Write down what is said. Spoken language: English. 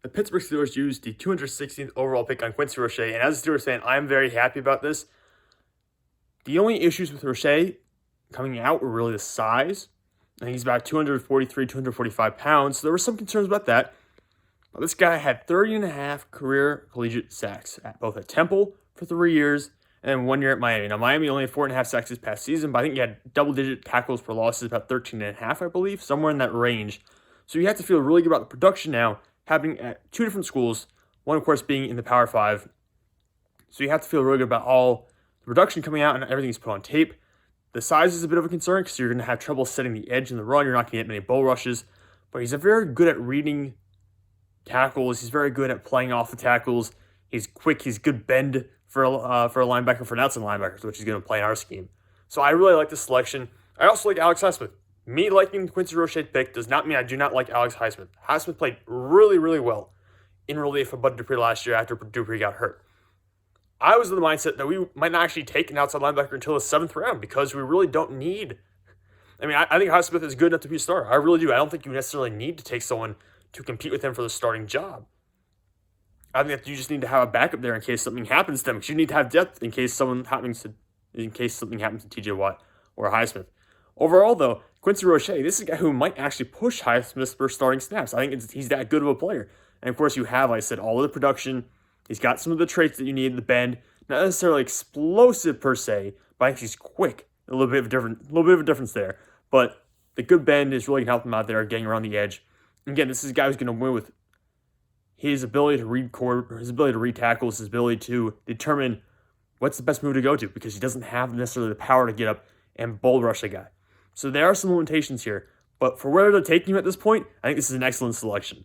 The Pittsburgh Steelers used the 216th overall pick on Quincy Roche, and as a Steelers fan, I'm very happy about this. The only issues with Roche coming out were really the size. I think he's about 243, 245 pounds, so there were some concerns about that. But this guy had 30 and a half career collegiate sacks, both at Temple for 3 years and 1 year at Miami. Now, Miami only had 4.5 sacks this past season, but I think he had double-digit tackles for losses, about 13 and a half, I believe, somewhere in that range. So you have to feel really good about the production now, happening at two different schools, one, of course, being in the Power 5. So you have to feel really good about all the production coming out and everything he's put on tape. The size is a bit of a concern because you're going to have trouble setting the edge in the run. You're not going to get many bull rushes, but he's very good at reading tackles. He's very good at playing off the tackles. He's quick. He's good bend for a linebacker, for an outside linebacker, which he's going to play in our scheme. So I really like this selection. I also like Alex Highsmith. Me liking the Quincy Roche pick does not mean I do not like Alex Highsmith. Highsmith played really, really well in relief of Bud Dupree last year after Dupree got hurt. I was in the mindset that we might not actually take an outside linebacker until the 7th round because we really don't need. I think Highsmith is good enough to be a starter. I really do. I don't think you necessarily need to take someone to compete with him for the starting job. I think that you just need to have a backup there in case something happens to them. Because you need to have depth in case something happens to T.J. Watt or Highsmith. Overall, though, Quincy Roche, this is a guy who might actually push Highsmith for starting snaps. I think he's that good of a player. And of course, you have, like I said, all of the production. He's got some of the traits that you need, the bend, not necessarily explosive per se, but I think he's quick. A little bit of a difference there. But the good bend is really going to help him out there, getting around the edge. Again, this is a guy who's going to win with his ability to read his ability to read tackles, his ability to determine what's the best move to go to, because he doesn't have necessarily the power to get up and bull rush a guy. So there are some limitations here, but for where they're taking him at this point, I think this is an excellent selection.